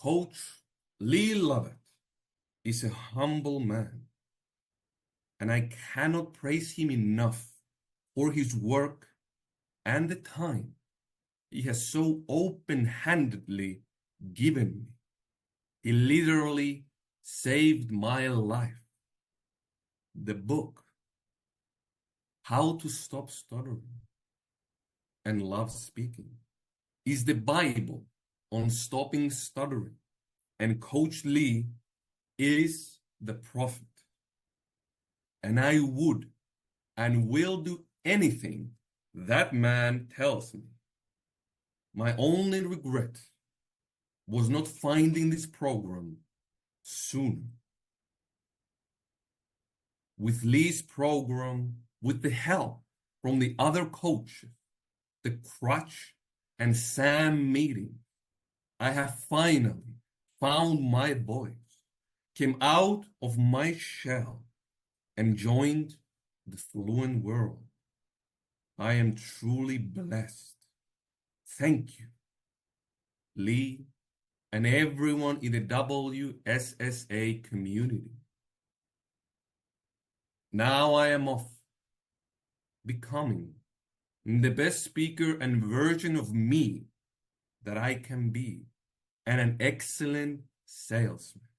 Coach Lee Lovett is a humble man, and I cannot praise him enough for his work and the time he has so open-handedly given me. He literally saved my life. The book, How to Stop Stuttering and Love Speaking, is the Bible on stopping stuttering, and Coach Lee is the prophet. And I would and will do anything that man tells me. My only regret was not finding this program sooner. With Lee's program, with the help from the other coaches, the Crutch and Sam meeting, I have finally found my voice, came out of my shell, and joined the fluent world. I am truly blessed. Thank you, Lee, and everyone in the WSSA community. Now I am off, becoming the best speaker and version of me that I can be, and an excellent salesman.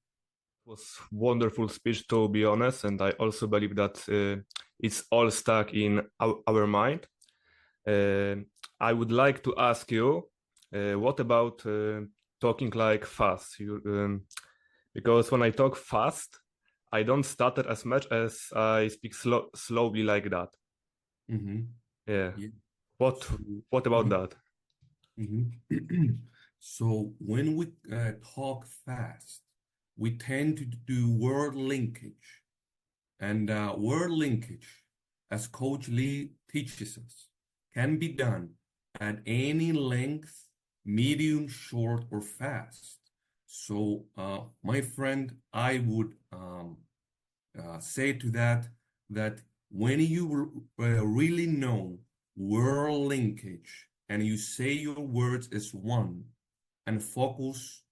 It was wonderful speech, to be honest, and I also believe that it's all stuck in our mind. I would like to ask you, what about talking like fast? Because when I talk fast, I don't stutter as much as I speak slowly like that. Mm-hmm. Yeah. Yeah. What about that? Mm-hmm. So when we talk fast, we tend to do word linkage. And word linkage, as Coach Lee teaches us, can be done at any length, medium, short, or fast. So, my friend, I would say to that when you really know word linkage and you say your words as one and focus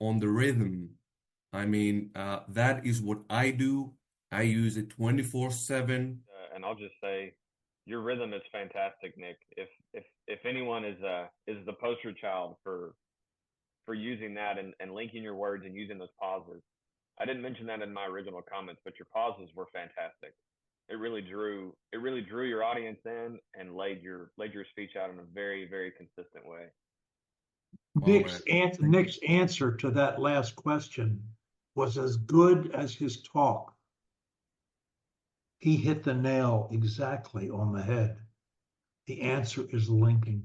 on the rhythm, I mean, that is what I do. I use it 24/7. And I'll just say, your rhythm is fantastic, Nick. If anyone is the poster child for using that and linking your words and using those pauses. I didn't mention that in my original comments, but your pauses were fantastic. It really drew your audience in and laid your speech out in a very, very consistent way. Nick's answer to that last question was as good as his talk. He hit the nail exactly on the head. The answer is linking.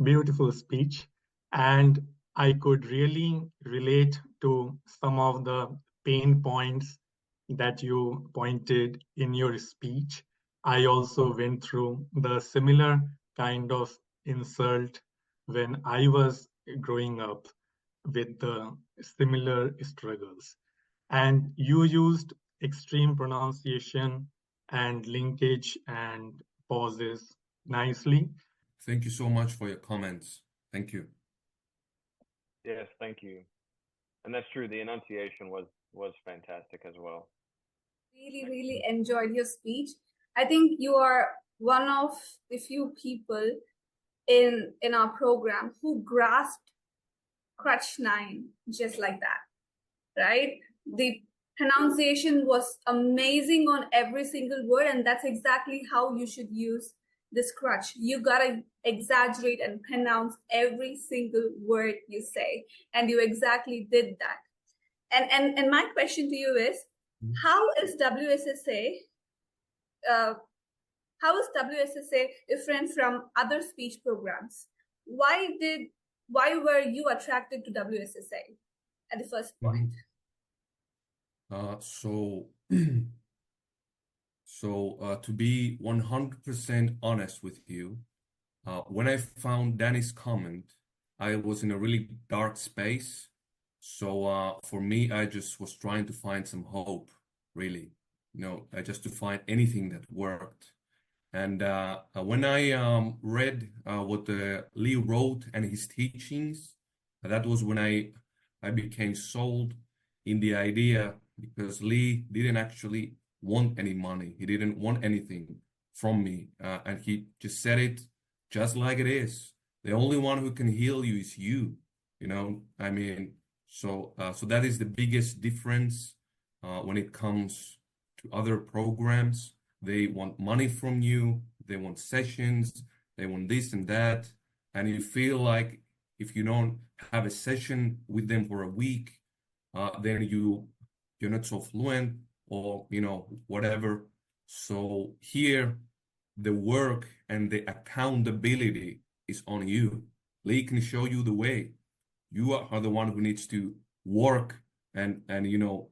Beautiful speech. And I could really relate to some of the pain points that you pointed in your speech. I also went through the similar kind of insult when I was growing up with the similar struggles. And you used extreme pronunciation and linkage and pauses nicely. Thank you so much for your comments. Thank you. Yes, thank you. And that's true. The enunciation was fantastic as well. Really enjoyed your speech. I think you are one of the few people in our program who grasped Crutch 9 just like that, right? The pronunciation was amazing on every single word, and that's exactly how you should use this crutch. You gotta exaggerate and pronounce every single word you say, and you exactly did that. And my question to you is, how is WSSA different from other speech programs? Why were you attracted to WSSA at the first point? So to be 100% honest with you, when I found Danny's comment, I was in a really dark space. So for me, I just was trying to find some hope, really, just to find anything that worked. And when I read what Lee wrote and his teachings, that was when I I became sold in the idea because Lee didn't actually want any money. He didn't want anything from me. And he just said it just like it is. The only one who can heal you is you. You know, I mean, so that is the biggest difference when it comes to other programs. They want money from you. They want sessions. They want this and that. And you feel like if you don't have a session with them for a week, then you're not so fluent or, you know, whatever. So here, the work and the accountability is on you. Lee can show you the way. You are the one who needs to work and you know,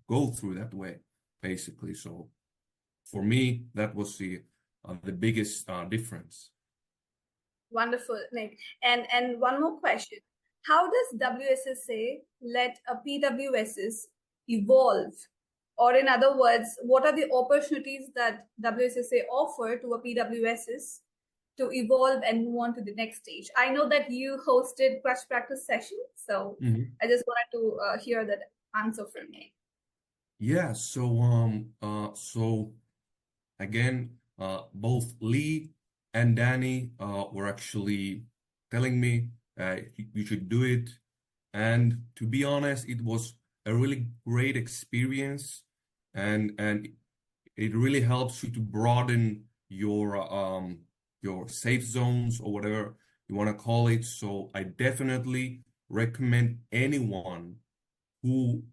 go through that way, basically. So for me, that was the biggest difference. Wonderful, Nick. And one more question. How does WSSA let a PWSs evolve? Or in other words, what are the opportunities that WSSA offer to a PWSs to evolve and move on to the next stage? I know that you hosted Crush Practice sessions, so I just wanted to hear that answer from you. Yeah, so again, both Lee and Danny were actually telling me you should do it. And to be honest, it was a really great experience, and it really helps you to broaden your safe zones or whatever you want to call it. So I definitely recommend anyone who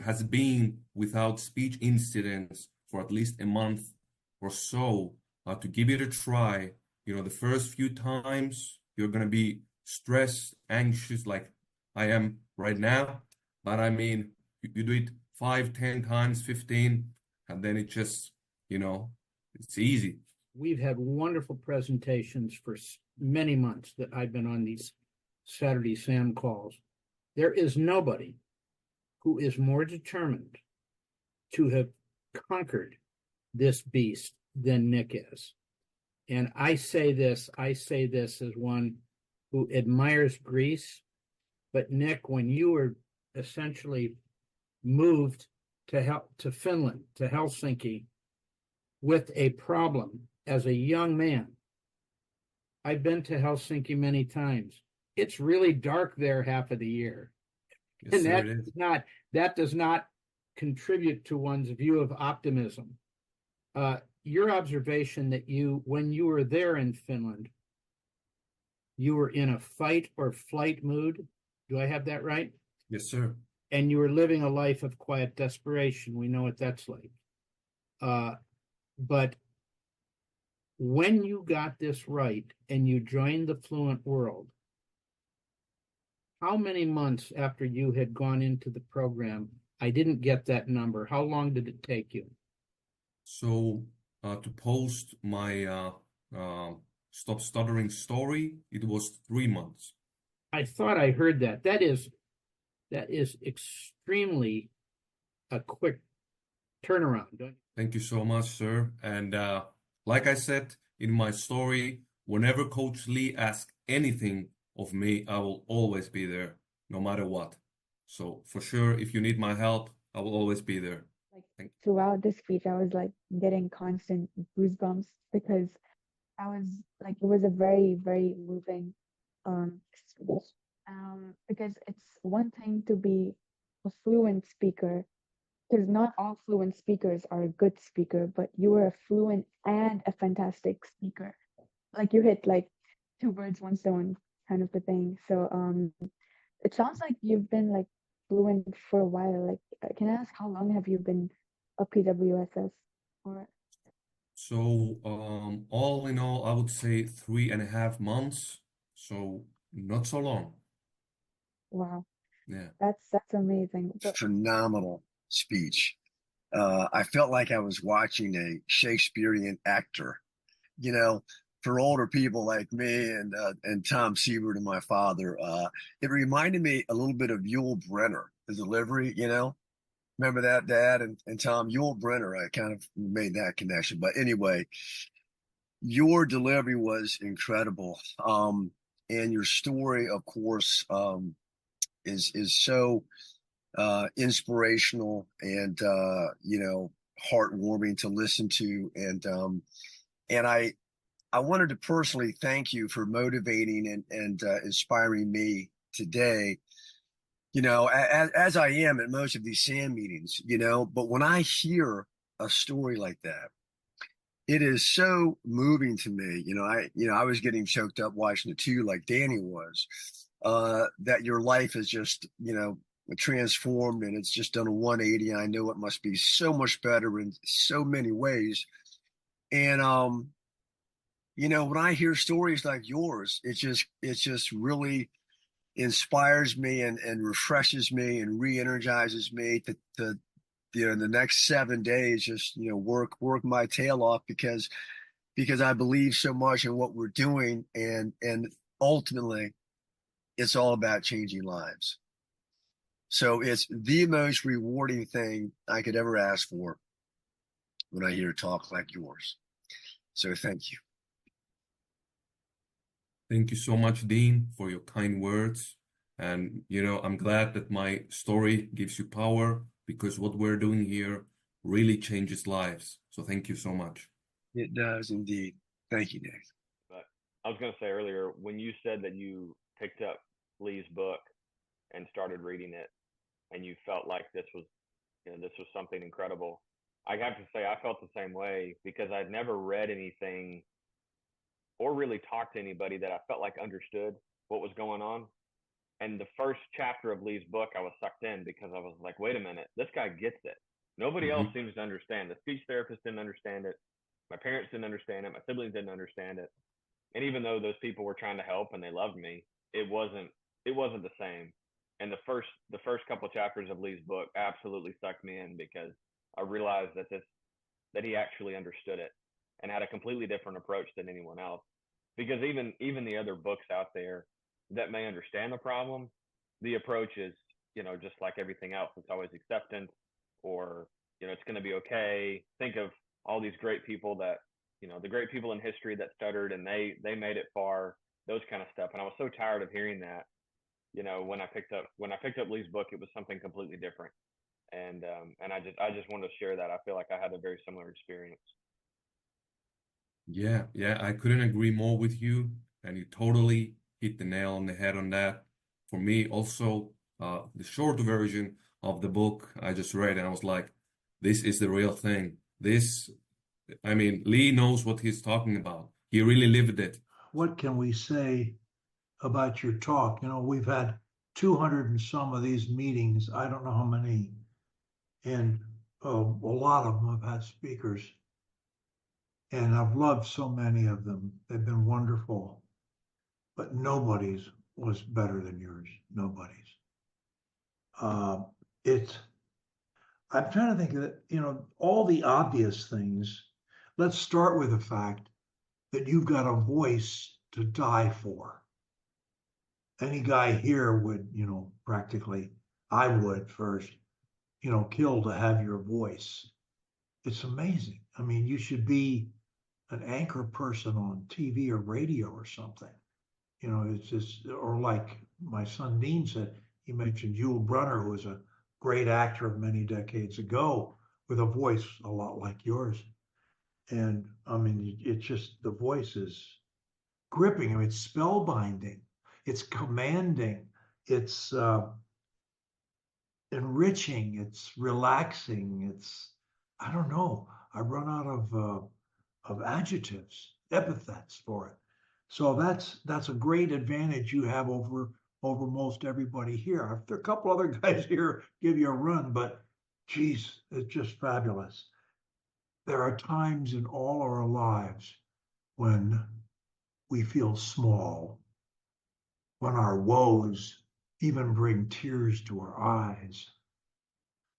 has been without speech incidents for at least a month or so to give it a try. You know, the first few times you're gonna be stressed, anxious, like I am right now. But I mean, you do it 5, 10 times, 15, and then it just, you know, it's easy. We've had wonderful presentations for many months that I've been on these Saturday SAM calls. There is nobody who is more determined to have conquered this beast than Nick is. And I say this as one who admires Greece, but Nick, when you were essentially moved to Finland, to Helsinki, with a problem as a young man, I've been to Helsinki many times. It's really dark there half of the year. Yes, And sir, that does not contribute to one's view of optimism. Your observation that when you were there in Finland, you were in a fight or flight mood. Do I have that right? Yes, sir. And you were living a life of quiet desperation. We know what that's like. But when you got this right and you joined the Fluent world, how many months after you had gone into the program? I didn't get that number. How long did it take you? So to post my Stop Stuttering story, it was 3 months. I thought I heard that. That is extremely a quick turnaround. Don't you? Thank you so much, sir. And like I said in my story, whenever Coach Lee asks anything of me, I will always be there, no matter what. So for sure, if you need my help, I will always be there. Like throughout the speech, I was like getting constant goosebumps because I was like, it was a very, very moving speech. Because it's one thing to be a fluent speaker, because not all fluent speakers are a good speaker, but you were a fluent and a fantastic speaker. Like you hit like 2 birds, 1 stone kind of a thing. So it sounds like you've been like fluent for a while. Like, can I ask how long have you been a PWSS for? So all in all, I would say 3.5 months. So not so long. Wow, Yeah. that's amazing. But Phenomenal speech. I felt like I was watching a Shakespearean actor, you know, for older people like me and Tom Siebert and my father. It reminded me a little bit of Yul Brynner, the delivery, you know. Remember that, Dad and Tom? Yul Brynner, I kind of made that connection. But anyway, your delivery was incredible. And your story, of course, is so inspirational and heartwarming to listen to. And I wanted to personally thank you for motivating and inspiring me today, as I am at most of these SAM meetings, but when I hear a story like that, it is so moving to me. I was getting choked up watching it too, like Danny was, that your life is just, transformed and it's just done a 180. I know it must be so much better in so many ways. And, when I hear stories like yours, it just really inspires me and refreshes me and re-energizes me to the next 7 days, just, work my tail off because I believe so much in what we're doing. And ultimately it's all about changing lives. So it's the most rewarding thing I could ever ask for when I hear talk like yours. So thank you. Thank you so much, Dean, for your kind words. And, I'm glad that my story gives you power, because what we're doing here really changes lives. So thank you so much. It does indeed. Thank you, Nick. But I was going to say earlier, when you said that you picked up Lee's book and started reading it, and you felt like this was something incredible, I have to say I felt the same way, because I'd never read anything or really talked to anybody that I felt like understood what was going on. And the first chapter of Lee's book, I was sucked in, because I was like, wait a minute, this guy gets it. Nobody else seems to understand. The speech therapist didn't understand it. My parents didn't understand it. My siblings didn't understand it. And even though those people were trying to help and they loved me, it wasn't the same. And the first couple of chapters of Lee's book absolutely sucked me in, because I realized that he actually understood it and had a completely different approach than anyone else. Because even the other books out there that may understand the problem, the approach is, just like everything else, it's always acceptance, or, it's going to be okay. Think of all these great people that, the great people in history that stuttered and they made it far, those kind of stuff. And I was so tired of hearing that, when I picked up Lee's book, it was something completely different. And I just wanted to share that. I feel like I had a very similar experience. Yeah, I couldn't agree more with you, and you totally hit the nail on the head on that. For me, also, the short version of the book I just read, and I was like, this is the real thing. Lee knows what he's talking about. He really lived it. What can we say about your talk? We've had 200 and some of these meetings. I don't know how many. And a lot of them have had speakers. And I've loved so many of them. They've been wonderful. But nobody's was better than yours. Nobody's. I'm trying to think that, all the obvious things. Let's start with the fact that you've got a voice to die for. Any guy here would, practically, I would first, kill to have your voice. It's amazing. You should be an anchor person on TV or radio or something. It's just, or like my son Dean said, he mentioned Yul Brynner, who was a great actor of many decades ago with a voice a lot like yours. And it's just, the voice is gripping. It's spellbinding. It's commanding. It's enriching. It's relaxing. I don't know. I run out of adjectives, epithets for it. So that's a great advantage you have over most everybody here. There are a couple other guys here give you a run, but geez, it's just fabulous. There are times in all our lives when we feel small, when our woes even bring tears to our eyes,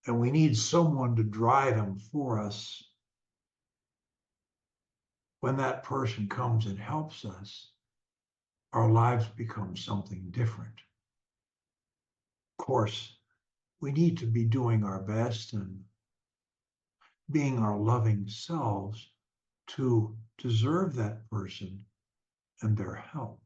and we need someone to drive them for us. When that person comes and helps us, our lives become something different. Of course, we need to be doing our best and being our loving selves to deserve that person and their help.